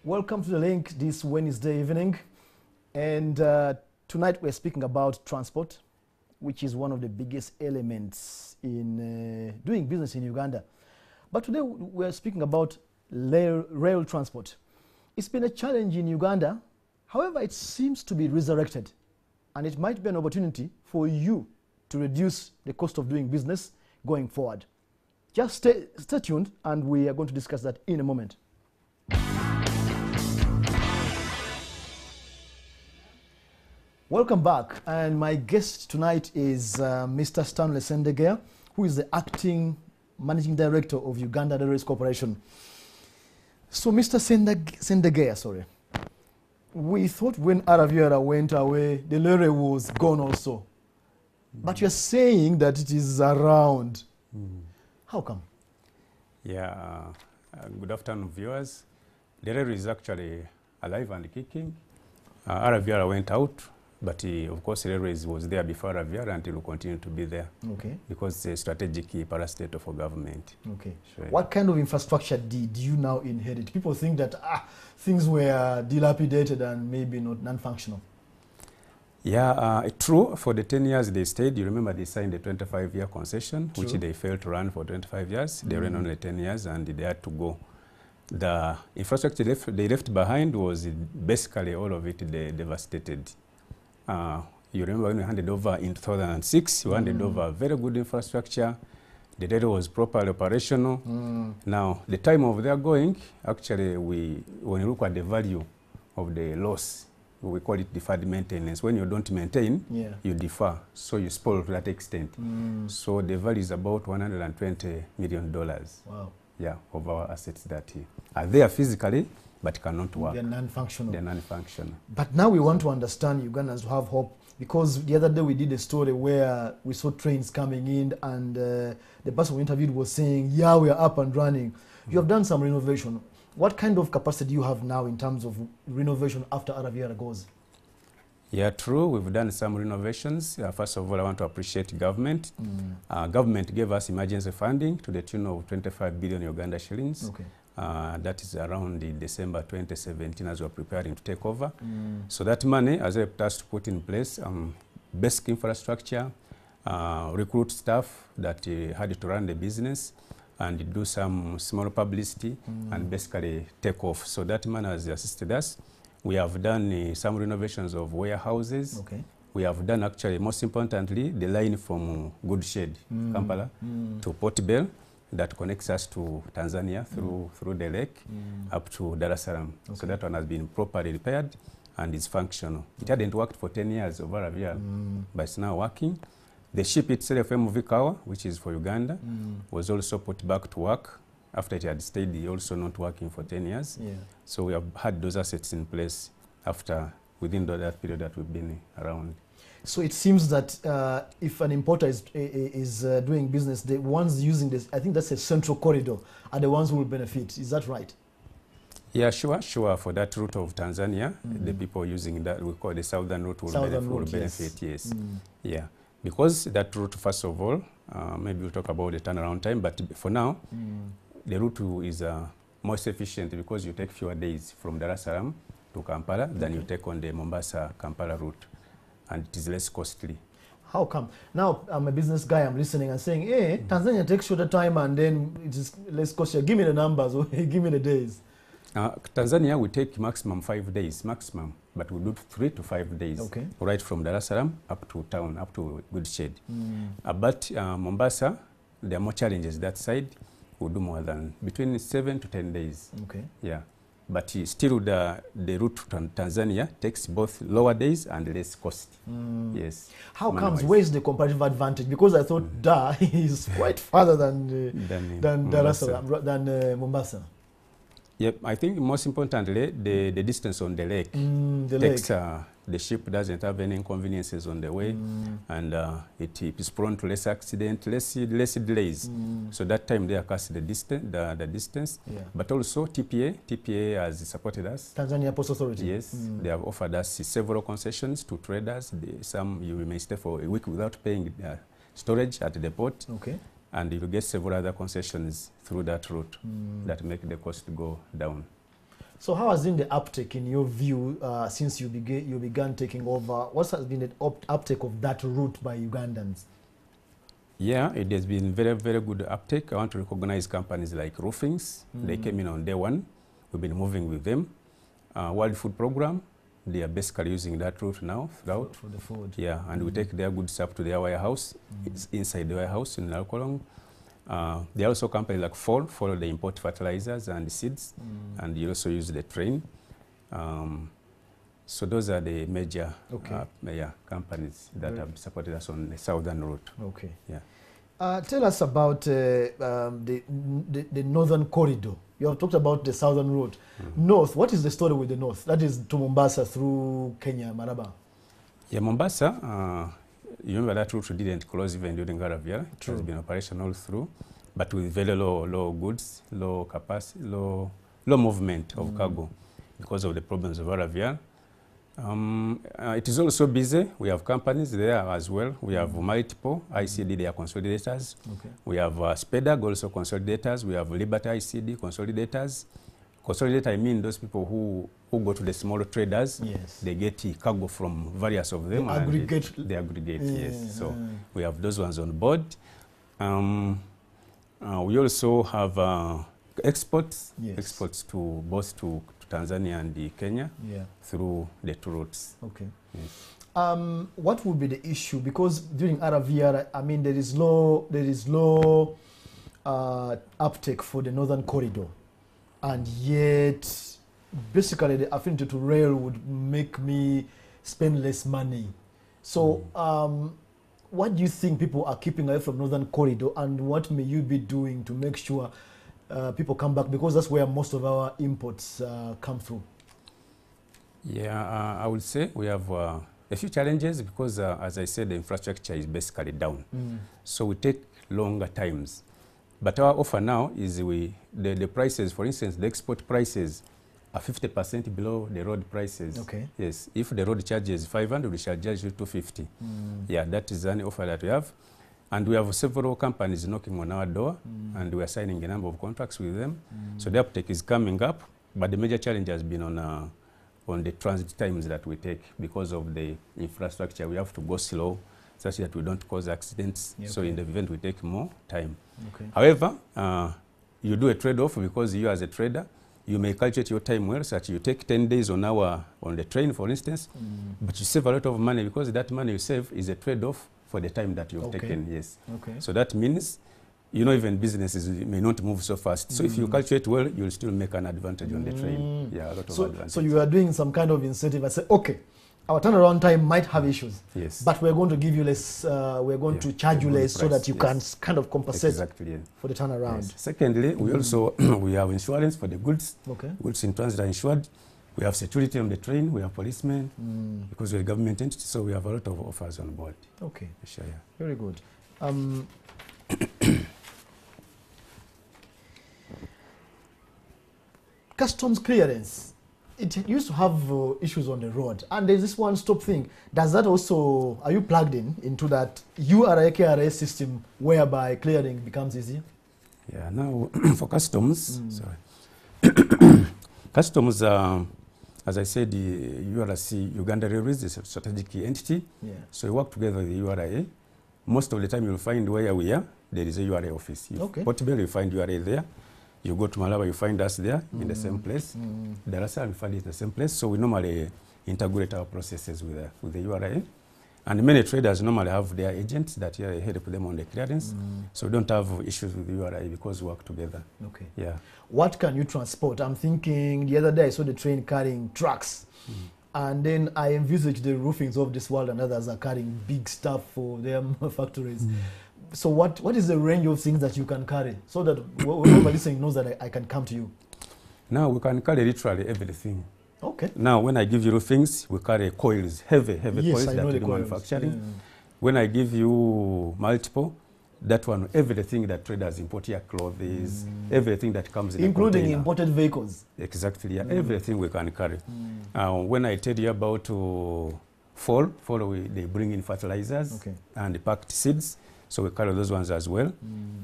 Welcome to The Link this Wednesday evening. And tonight we're speaking about transport, which is one of the biggest elements in doing business in Uganda. But today we're speaking about rail transport. It's been a challenge in Uganda. However, it seems to be resurrected. And it might be an opportunity for you to reduce the cost of doing business going forward. Just stay tuned, and we are going to discuss that in a moment. Welcome back, and my guest tonight is Mr. Stanley Ssendegeya, who is the acting managing director of Uganda Railways Corporation. So, Mr. Ssendegeya, we thought when Araviara went away, the railway was gone also. But you're saying that it is around. How come? Yeah, good afternoon, viewers. The railway is actually alive and kicking. Araviara went out, but of course, railways was there before Araviara and it will continue to be there. Okay. Because it's a strategic parastatal for government. Okay. Sure. What kind of infrastructure did you now inherit? People think that things were dilapidated and maybe not non-functional. Yeah, true. For the 10 years they stayed, you remember they signed a 25-year concession, true, which they failed to run for 25 years. They ran only 10 years and they had to go. The infrastructure they left behind was basically all of it devastated. You remember when we handed over in 2006, we handed over very good infrastructure. The railway was properly operational. Now, the time of their going, actually, when you look at the value of the loss, we call it deferred maintenance. When you don't maintain, you defer, so you spoil to that extent. So the value is about $120 million. Wow. Yeah, of our assets that are there physically, but cannot work. They're non-functional. They're non-functional. But now we want to understand Ugandans to have hope, because the other day we did a story where we saw trains coming in and the person we interviewed was saying, yeah, we are up and running. You have done some renovation. What kind of capacity do you have now in terms of renovation after Araviara goes? Yeah, true. We've done some renovations. First of all, I want to appreciate government. Government gave us emergency funding to the tune of 25 billion Uganda shillings. Okay. That is around December 2017 as we're preparing to take over. So that money has helped us to put in place basic infrastructure, recruit staff that had to run the business, and do some small publicity and basically take off. So that money has assisted us. We have done some renovations of warehouses. Okay. We have done actually, most importantly, the line from Goodshed, Kampala, to Port Bell that connects us to Tanzania through the lake up to Dar es Salaam. Okay. So that one has been properly repaired and is functional. It hadn't worked for 10 years over Araviara, but it's now working. The ship itself, MV Kawa, which is for Uganda, was also put back to work after it had stayed also not working for 10 years. Yeah. So we have had those assets in place within that period that we've been around. So it seems that if an importer is doing business, the ones using this, I think that's a central corridor, are the ones who will benefit. Is that right? Yeah, sure. For that route of Tanzania, the people using that, we call the southern route, will benefit, yes. Yeah. Because that route, first of all, maybe we'll talk about the turnaround time, but for now, the route is most efficient because you take fewer days from Dar es Salaam to Kampala than you take on the Mombasa-Kampala route, and it is less costly. How come? Now, I'm a business guy, I'm listening and saying, hey, Tanzania takes shorter time and then it is less costly. Give me the numbers, or give me the days. Tanzania, we take maximum 5 days, maximum, but we do 3 to 5 days, okay, right from Dar es Salaam up to town, up to Goodshed. But Mombasa, there are more challenges that side. We do more than between 7 to 10 days. Okay. Yeah. But still the route to Tanzania takes both lower days and less cost. Yes. How comes, where is the comparative advantage? Because I thought Dar is quite farther than Dar es Salaam, than Mombasa. Yep, I think most importantly, the distance on the lake takes the ship doesn't have any inconveniences on the way, and it is prone to less accident, less delays. So that time they cuts the distance. Yeah. But also TPA has supported us. Tanzania Post Authority. Yes, they have offered us several concessions to traders. Some you may stay for a week without paying storage at the port. Okay. And you get several other concessions through that route that make the cost go down. So how has been the uptake in your view since you began taking over? What has been the uptake of that route by Ugandans? Yeah, it has been very, very good uptake. I want to recognize companies like Roofings. They came in on day one. We've been moving with them. World Food Program, they are basically using that route now throughout. For the food. Yeah, and we take their goods up to their warehouse. It's inside the warehouse in Nalkolong. There are also companies like follow the import fertilizers and seeds, and you also use the train. So those are the major companies that have supported us on the southern route. Okay. Yeah. Tell us about the northern corridor. You have talked about the southern route. North, what is the story with the north? That is to Mombasa through Kenya, Maraba. Yeah, Mombasa, you remember that route didn't close even during Garavia. It has been operational through, but with very low goods, low capacity, low movement of cargo because of the problems of Garavia. It is also busy. We have companies there as well. We have multiple ICD, they are consolidators. Okay. We have SPEDAG, also consolidators. We have Liberty ICD, consolidators. Consolidator, I mean those people who go to the smaller traders. Yes. They get cargo from various of them. They aggregate. They aggregate, yes. So we have those ones on board. We also have exports. Yes. Exports to both to Tanzania and Kenya through the two routes. Okay. Yes. What would be the issue? Because during Aravia, I mean, there is low uptake for the northern corridor, and yet basically the affinity to rail would make me spend less money. So what do you think people are keeping away from northern corridor, and what may you be doing to make sure people come back, because that's where most of our imports come through? Yeah, I would say we have a few challenges because, as I said, the infrastructure is basically down. So we take longer times. But our offer now is the prices, for instance, the export prices are 50% below the road prices. Okay. Yes, if the road charges 500, we shall charge you 250. Yeah, that is an offer that we have. And we have several companies knocking on our door, and we are signing a number of contracts with them. So the uptake is coming up, but the major challenge has been on the transit times that we take because of the infrastructure. We have to go slow such that we don't cause accidents. Yeah, okay. So in the event, we take more time. Okay. However, you do a trade-off because you as a trader, you may calculate your time well, such you take 10 days on the train, for instance, but you save a lot of money because that money you save is a trade-off for the time that you've taken, yes. Okay. So that means, even businesses may not move so fast. So if you calculate well, you'll still make an advantage on the train. Yeah, a lot of advantage. So you are doing some kind of incentive. I say, okay, our turnaround time might have issues, yes, but we're going to give you less, we're going to charge you less so that you can kind of compensate for the turnaround. Yes. Secondly, we also we have insurance for the goods. Okay. Goods in transit are insured. We have security on the train. We have policemen because we're a government entity, so we have a lot of offers on board. Okay. Sure, yeah. Very good. Customs clearance. It used to have issues on the road, and there's this one-stop thing. Does that also, are you plugged into that URA KRA system whereby clearing becomes easier? Yeah, now for customs, sorry. Customs, as I said, the URC, Uganda Railways, is a strategic entity. Yeah. So we work together with the URA. Most of the time you'll find where we are, there is a URA office. Okay. Portobello, you find URA there. You go to Malaba, you find us there in the same place. Dar es Salaam, you find it in the same place. So we normally integrate our processes with the URA. And many traders normally have their agents that help them on the clearance. So we don't have issues with the URA because we work together. Okay. Yeah. What can you transport? I'm thinking the other day I saw the train carrying trucks. And then I envisage the roofings of this world and others are carrying big stuff for their factories. So what is the range of things that you can carry so that whoever listening knows that I can come to you? Now we can carry literally everything. Okay. Now when I give you roofings, we carry coils, heavy coils that we do manufacturing. Yeah. When I give you multiple, that one, everything that traders import here, clothes, everything that comes in including imported vehicles. Exactly, yeah, everything we can carry. When I tell you about fall, they bring in fertilizers and packed seeds. So we carry those ones as well.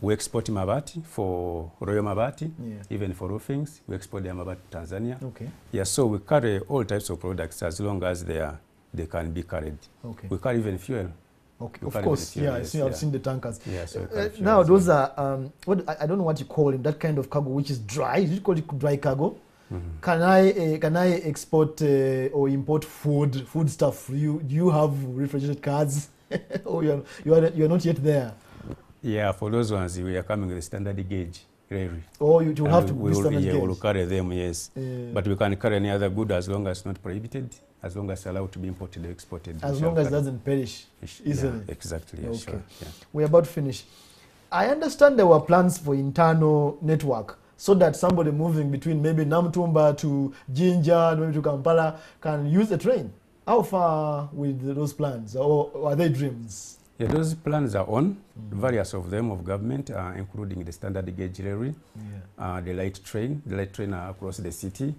We export Mabati for Royal Mabati, even for roofings. We export the Mabati to Tanzania. Okay. Yeah, so we carry all types of products as long as they can be carried. Okay. We carry even fuel. Okay, of course. Fuel, yeah, yes, I've seen the tankers. Yeah, so now those are what I don't know what you call them. That kind of cargo which is dry. You call it dry cargo. Can I export or import food stuff for you? Do you have refrigerated cards? Or you're not yet there? Yeah, for those ones we are coming with the standard gauge railway. Oh, you have to be standard gauge. We'll carry them, yes. But we can carry any other good as long as it's not prohibited, as long as it's allowed to be imported or exported. As long as it doesn't perish easily. Yeah, exactly. Yeah, okay. Sure. Yeah. We're about to finish. I understand there were plans for internal network so that somebody moving between maybe Namtumba to Jinja, maybe to Kampala, can use the train. How far with those plans, or are they dreams? Yeah, those plans are on, various of them of government, including the standard gauge railway, the light train across the city,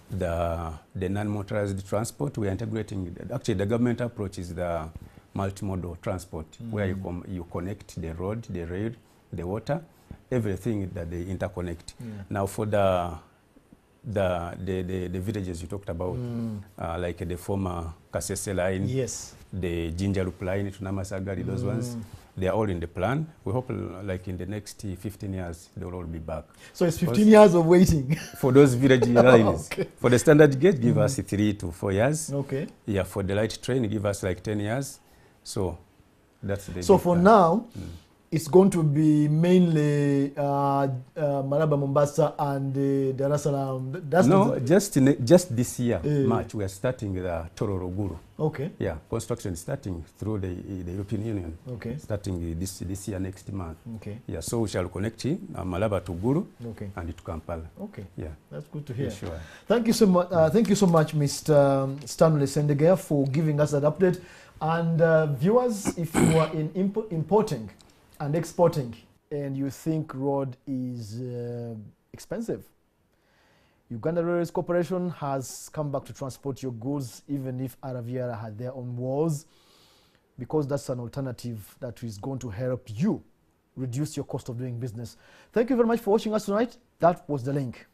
the non-motorized transport. We are integrating, actually the government approach is the multimodal transport, where you connect the road, the rail, the water, everything that they interconnect. Now for the villages you talked about, like the former Kasese line, the Jinja Loop line to Namasagari, those ones, they are all in the plan. We hope like in the next 15 years, they will all be back. So it's 15 years of waiting. For those village lines. Okay. For the standard gauge, give us 3 to 4 years. Okay. Yeah, for the light train, give us like 10 years. So that's the So for now, it's going to be mainly Maraba, Mombasa, and Dar es Salaam. No, just this year, March, we are starting the Tororo Guru. Okay. Yeah, construction is starting through the European Union. Okay. Starting this year, next month. Okay. Yeah, so we shall connect Malaba to Guru and to Kampala. Okay. Yeah. That's good to hear. Yeah, sure. Thank you so much. Thank you so much, Mr. Stanley Sendegea, for giving us that update. And viewers, if you are importing and exporting and you think road is expensive, Uganda Railways Corporation has come back to transport your goods even if Araviara had their own walls, because that's an alternative that is going to help you reduce your cost of doing business. Thank you very much for watching us tonight. That was The Link.